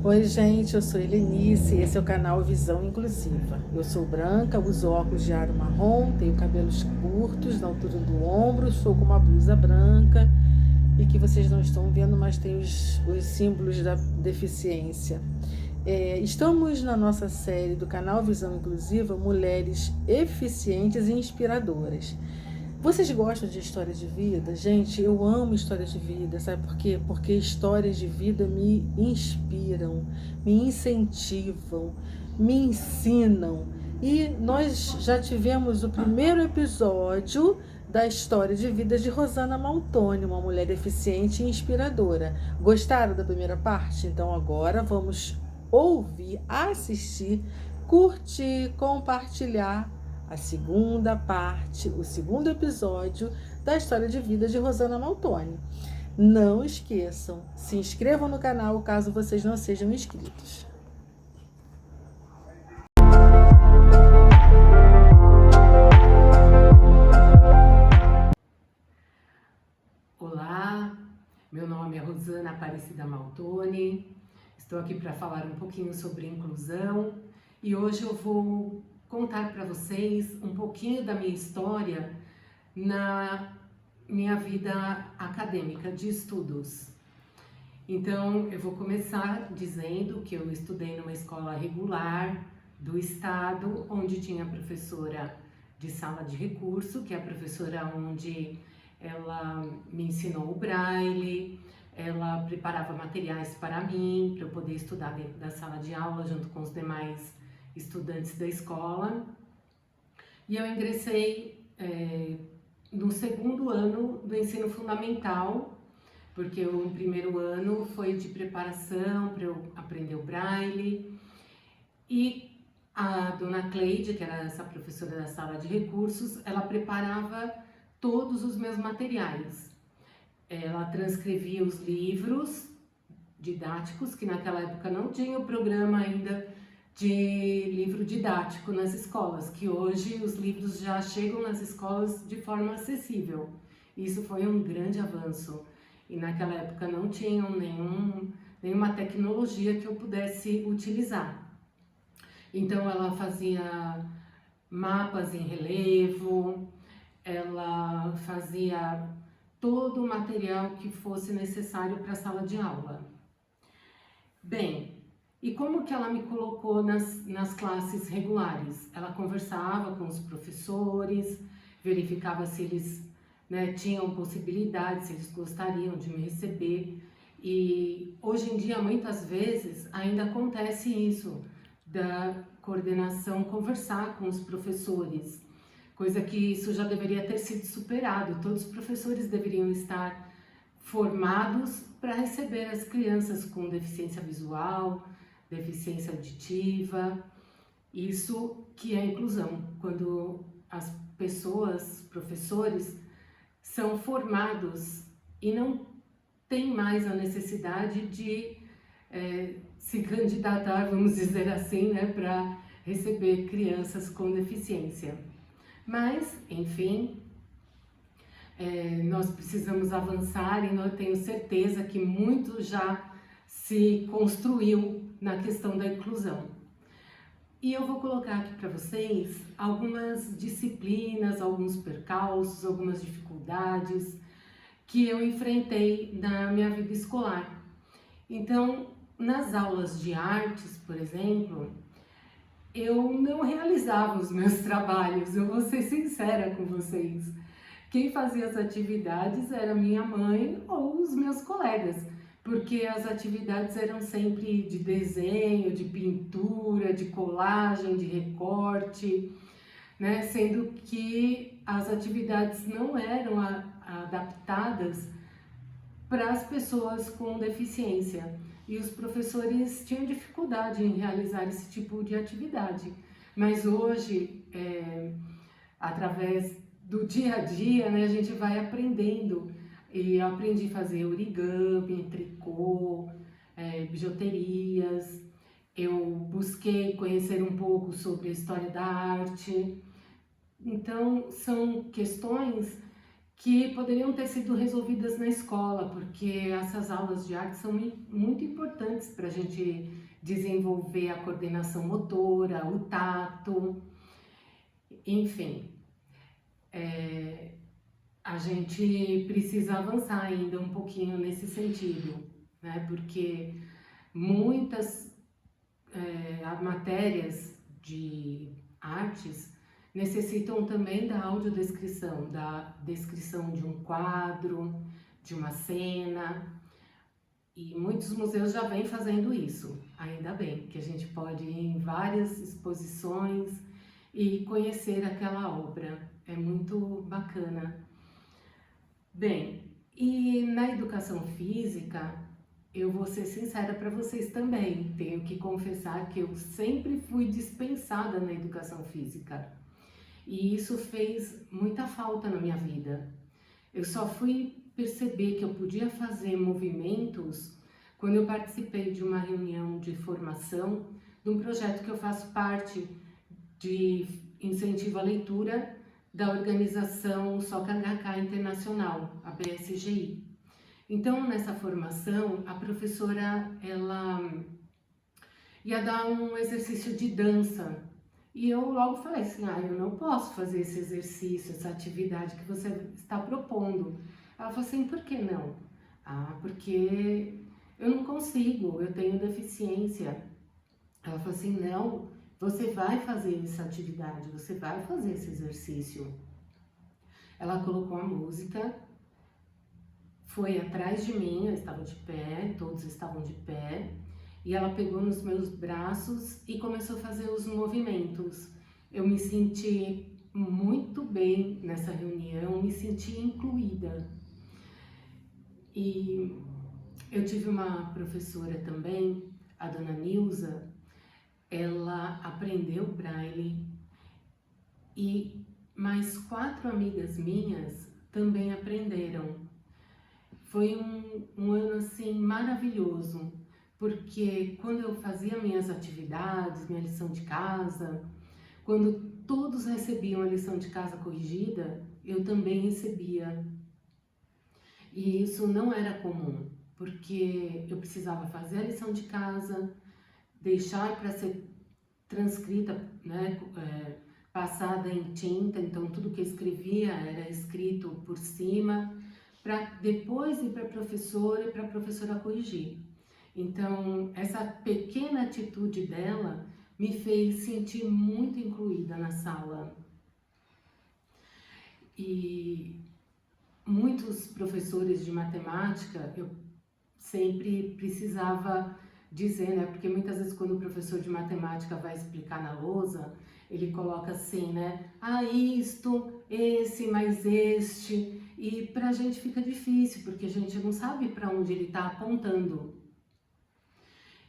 Oi, gente, eu sou Helenice e esse é o canal Visão Inclusiva. Eu sou branca, uso óculos de aro marrom, tenho cabelos curtos na altura do ombro, estou com uma blusa branca e que vocês não estão vendo, mas tem os símbolos da deficiência. Estamos na nossa série do canal Visão Inclusiva, Mulheres Eficientes e Inspiradoras. Vocês gostam de histórias de vida? Gente, eu amo histórias de vida, sabe por quê? Porque histórias de vida me inspiram, me incentivam, me ensinam. E nós já tivemos o primeiro episódio da história de vida de Rosana Maltoni, uma mulher eficiente e inspiradora. Gostaram da primeira parte? Então agora vamos ouvir, assistir, curtir, compartilhar a segunda parte, o segundo episódio da história de vida de Rosana Maltoni. Não esqueçam, se inscrevam no canal caso vocês não sejam inscritos. Olá, meu nome é Rosana Aparecida Maltoni, estou aqui para falar um pouquinho sobre inclusão e hoje eu vou contar para vocês um pouquinho da minha história na minha vida acadêmica de estudos. Então, eu vou começar dizendo que eu estudei numa escola regular do estado, onde tinha professora de sala de recurso, que é a professora onde ela me ensinou o braille, ela preparava materiais para mim, para eu poder estudar dentro da sala de aula junto com os demais estudantes da escola. E eu ingressei no segundo ano do ensino fundamental, porque o primeiro ano foi de preparação para eu aprender o braille. E a dona Cleide, que era essa professora da sala de recursos, ela preparava todos os meus materiais. Ela transcrevia os livros didáticos, que naquela época não tinha o programa ainda de livro didático nas escolas, que hoje os livros já chegam nas escolas de forma acessível. Isso foi um grande avanço. E naquela época não tinham nenhuma tecnologia que eu pudesse utilizar. Então ela fazia mapas em relevo, ela fazia todo o material que fosse necessário para a sala de aula. Bem, e como que ela me colocou nas classes regulares? Ela conversava com os professores, verificava se eles tinham possibilidade, se eles gostariam de me receber. E hoje em dia, muitas vezes, ainda acontece isso, da coordenação conversar com os professores, coisa que isso já deveria ter sido superado. Todos os professores deveriam estar formados para receber as crianças com deficiência visual, deficiência auditiva. Isso que é inclusão, quando as pessoas, professores, são formados e não tem mais a necessidade de se candidatar, vamos dizer assim, para receber crianças com deficiência. Mas, enfim, nós precisamos avançar e eu tenho certeza que muito já se construiu na questão da inclusão. E eu vou colocar aqui para vocês algumas disciplinas, alguns percalços, algumas dificuldades que eu enfrentei na minha vida escolar. Então, nas aulas de artes, por exemplo, eu não realizava os meus trabalhos, eu vou ser sincera com vocês. Quem fazia as atividades era minha mãe ou os meus colegas, porque as atividades eram sempre de desenho, de pintura, de colagem, de recorte, sendo que as atividades não eram adaptadas para as pessoas com deficiência. E os professores tinham dificuldade em realizar esse tipo de atividade. Mas hoje, através do dia a dia, a gente vai aprendendo. E eu aprendi a fazer origami, tricô, bijuterias. Eu busquei conhecer um pouco sobre a história da arte. Então, são questões que poderiam ter sido resolvidas na escola, porque essas aulas de arte são muito importantes para a gente desenvolver a coordenação motora, o tato, enfim. A gente precisa avançar ainda um pouquinho nesse sentido, né? Porque muitas matérias de artes necessitam também da audiodescrição, da descrição de um quadro, de uma cena, e muitos museus já vêm fazendo isso, ainda bem, que a gente pode ir em várias exposições e conhecer aquela obra, é muito bacana. Bem, e na educação física, eu vou ser sincera para vocês também, tenho que confessar que eu sempre fui dispensada na educação física. E isso fez muita falta na minha vida. Eu só fui perceber que eu podia fazer movimentos quando eu participei de uma reunião de formação de um projeto que eu faço parte de incentivo à leitura da organização SOCHK Internacional, a BSGI. Então, nessa formação, a professora ela ia dar um exercício de dança. E eu logo falei assim, eu não posso fazer esse exercício, essa atividade que você está propondo. Ela falou assim, por que não? Porque eu não consigo, eu tenho deficiência. Ela falou assim, não, você vai fazer essa atividade, você vai fazer esse exercício. Ela colocou a música, foi atrás de mim, eu estava de pé, todos estavam de pé, e ela pegou nos meus braços e começou a fazer os movimentos. Eu me senti muito bem nessa reunião, me senti incluída. E eu tive uma professora também, a dona Nilza, ela aprendeu Braille e mais 4 amigas minhas também aprenderam. Foi um ano assim maravilhoso, porque quando eu fazia minhas atividades, minha lição de casa, quando todos recebiam a lição de casa corrigida, eu também recebia. E isso não era comum, porque eu precisava fazer a lição de casa, deixar para ser transcrita, né, passada em tinta, então tudo que eu escrevia era escrito por cima, para depois ir para a professora e para a professora corrigir. Então, essa pequena atitude dela me fez sentir muito incluída na sala. E muitos professores de matemática, eu sempre precisava dizer, né? Porque muitas vezes quando o professor de matemática vai explicar na lousa, ele coloca assim, né? Isto, esse, mais este. E pra gente fica difícil, porque a gente não sabe para onde ele está apontando.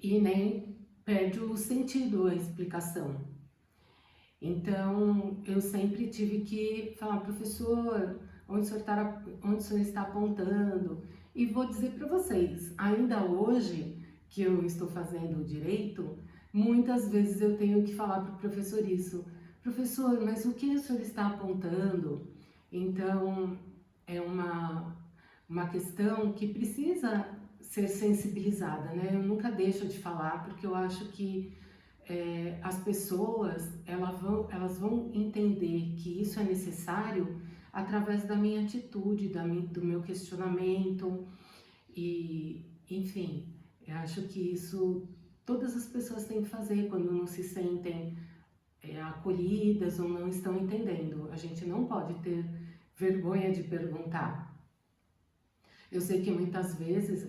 E nem perde o sentido, a explicação. Então, eu sempre tive que falar, professor, onde o senhor está apontando? E vou dizer para vocês, ainda hoje que eu estou fazendo direito, muitas vezes eu tenho que falar para o professor isso. Professor, mas o que o senhor está apontando? Então, é uma questão que precisa ser sensibilizada, né? Eu nunca deixo de falar, porque eu acho que as pessoas elas vão entender que isso é necessário através da minha atitude, do meu questionamento e, enfim, eu acho que isso todas as pessoas têm que fazer quando não se sentem acolhidas ou não estão entendendo. A gente não pode ter vergonha de perguntar. Eu sei que muitas vezes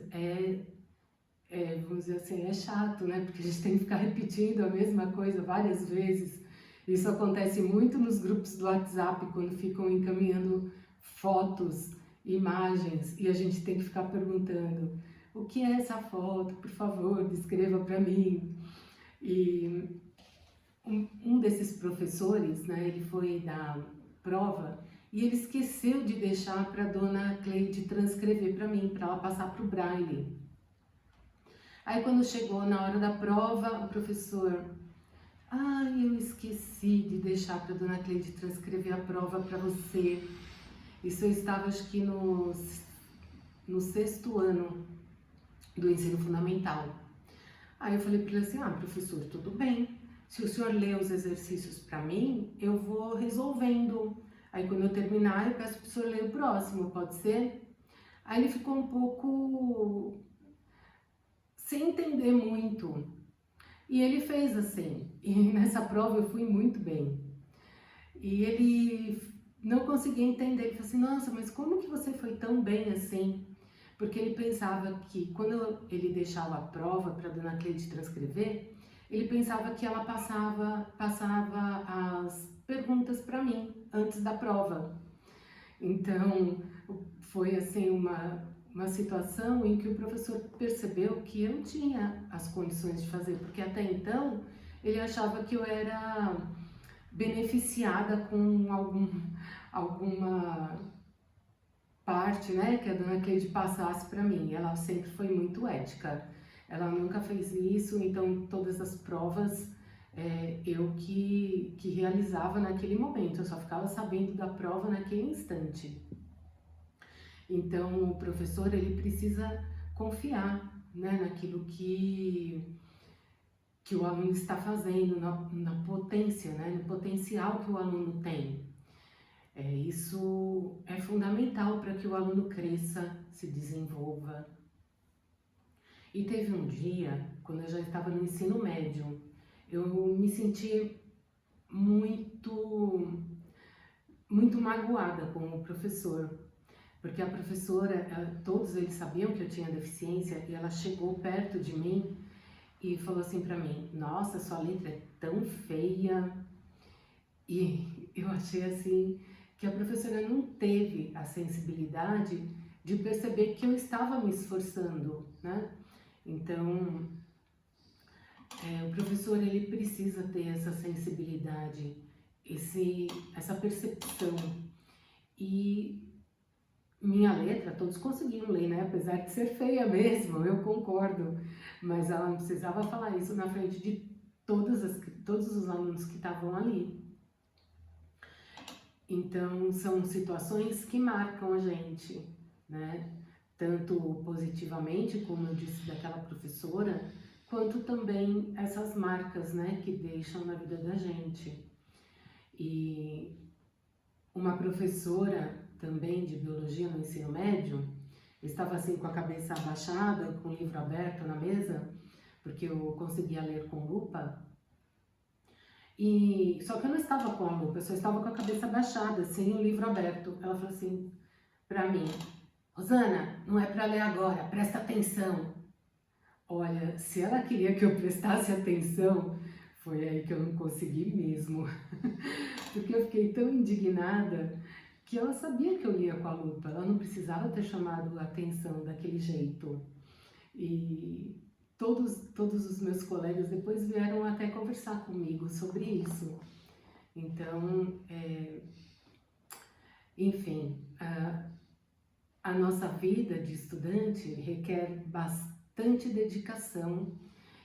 vamos dizer assim, é chato, né? Porque a gente tem que ficar repetindo a mesma coisa várias vezes. Isso acontece muito nos grupos do WhatsApp, quando ficam encaminhando fotos, imagens, e a gente tem que ficar perguntando: o que é essa foto? Por favor, descreva para mim. E um desses professores, né, ele foi dar prova e ele esqueceu de deixar para a dona Cleide transcrever para mim, para ela passar para o Braille. Aí quando chegou na hora da prova, o professor, eu esqueci de deixar para a dona Cleide transcrever a prova para você. Isso eu estava, acho que no sexto ano do ensino fundamental. Aí eu falei para ele assim, professor, tudo bem. Se o senhor lê os exercícios para mim, eu vou resolvendo. Aí quando eu terminar, eu peço para o senhor ler o próximo, pode ser? Aí ele ficou um pouco sem entender muito. E ele fez assim. E nessa prova eu fui muito bem. E ele não conseguia entender. Ele falou assim, nossa, mas como que você foi tão bem assim? Porque ele pensava que quando ele deixava a prova para a dona Cleide transcrever, ele pensava que ela passava as perguntas para mim antes da prova. Então, foi assim uma situação em que o professor percebeu que eu tinha as condições de fazer, porque até então ele achava que eu era beneficiada com alguma parte, né, que a dona Cleide passasse para mim. Ela sempre foi muito ética. Ela nunca fez isso, então todas as provas eu que realizava naquele momento. Eu só ficava sabendo da prova naquele instante. Então o professor ele precisa confiar, né, naquilo que o aluno está fazendo, na potência, né, no potencial que o aluno tem. Isso é fundamental para que o aluno cresça, se desenvolva. E teve um dia, quando eu já estava no ensino médio, eu me senti muito magoada com o professor, porque a professora, todos eles sabiam que eu tinha deficiência e ela chegou perto de mim e falou assim para mim, nossa, sua letra é tão feia. E eu achei assim que a professora não teve a sensibilidade de perceber que eu estava me esforçando, né? Então, o professor ele precisa ter essa sensibilidade, essa percepção. E minha letra, todos conseguiam ler, né? Apesar de ser feia mesmo, eu concordo. Mas ela não precisava falar isso na frente de todos os alunos que estavam ali. Então, são situações que marcam a gente, né? Tanto positivamente, como eu disse daquela professora, quanto também essas marcas, né, que deixam na vida da gente. E uma professora também de biologia no ensino médio, estava assim com a cabeça abaixada, com o livro aberto na mesa, porque eu conseguia ler com lupa. Só que eu não estava com a lupa, eu só estava com a cabeça abaixada, sem o livro aberto. Ela falou assim para mim, Rosana, não é para ler agora, presta atenção. Olha, se ela queria que eu prestasse atenção, foi aí que eu não consegui mesmo. Porque eu fiquei tão indignada que ela sabia que eu lia com a lupa, ela não precisava ter chamado a atenção daquele jeito. E todos os meus colegas depois vieram até conversar comigo sobre isso. Então, enfim, a nossa vida de estudante requer bastante dedicação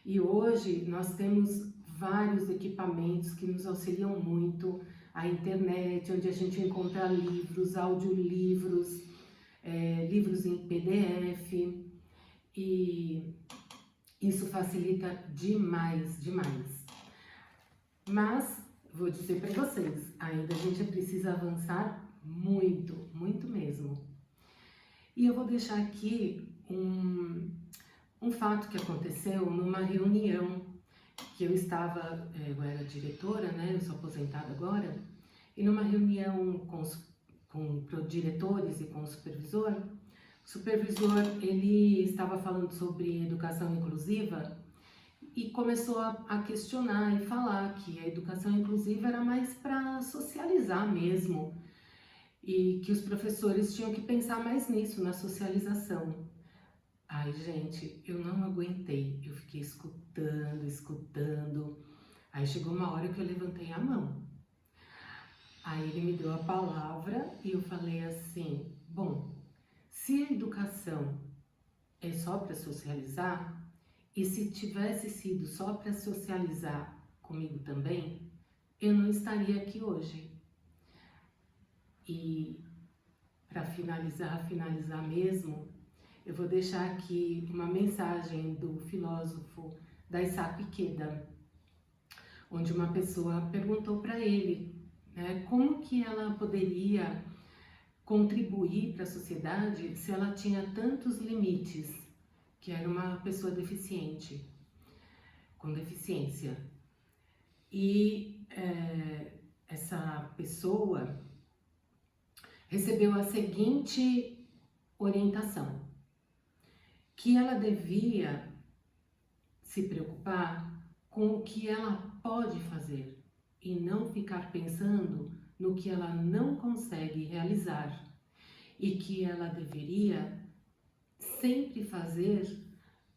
e hoje nós temos vários equipamentos que nos auxiliam muito, a internet, onde a gente encontra livros, audiolivros, livros em PDF, e isso facilita demais, demais. Mas, vou dizer para vocês, ainda a gente precisa avançar muito, muito mesmo. E eu vou deixar aqui um fato que aconteceu numa reunião que eu estava, eu era diretora, né, eu sou aposentada agora, e numa reunião com diretores e com o supervisor, ele estava falando sobre educação inclusiva e começou a questionar e falar que a educação inclusiva era mais para socializar mesmo e que os professores tinham que pensar mais nisso, na socialização. Ai, gente, eu não aguentei, eu fiquei escutando, aí chegou uma hora que eu levantei a mão. Aí ele me deu a palavra e eu falei assim, bom, se a educação é só para socializar, e se tivesse sido só para socializar comigo também, eu não estaria aqui hoje. E para finalizar mesmo, eu vou deixar aqui uma mensagem do filósofo Daisaku Ikeda, onde uma pessoa perguntou para ele, né, como que ela poderia contribuir para a sociedade se ela tinha tantos limites, que era uma pessoa deficiente, com deficiência. E essa pessoa recebeu a seguinte orientação, que ela devia se preocupar com o que ela pode fazer e não ficar pensando no que ela não consegue realizar, e que ela deveria sempre fazer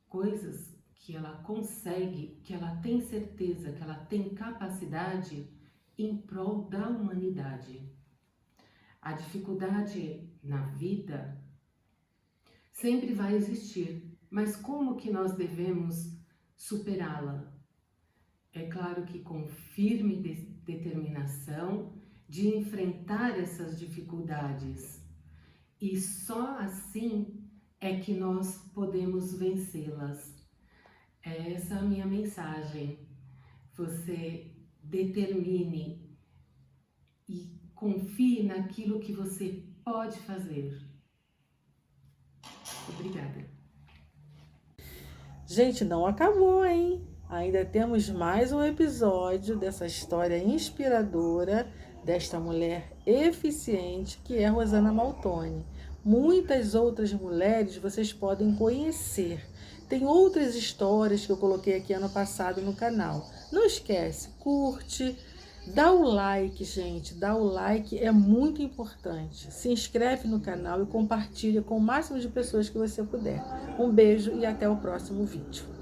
coisas que ela consegue, que ela tem certeza, que ela tem capacidade em prol da humanidade. A dificuldade na vida sempre vai existir, mas como que nós devemos superá-la? É claro que com firme determinação de enfrentar essas dificuldades. E só assim é que nós podemos vencê-las. É essa a minha mensagem. Você determine e confie naquilo que você pode fazer. Obrigada. Gente, não acabou, hein? Ainda temos mais um episódio dessa história inspiradora desta mulher eficiente que é Rosana Maltoni. Muitas outras mulheres vocês podem conhecer. Tem outras histórias que eu coloquei aqui ano passado no canal. Não esquece, curte, dá o like, gente. Dá o like, é muito importante. Se inscreve no canal e compartilha com o máximo de pessoas que você puder. Um beijo e até o próximo vídeo.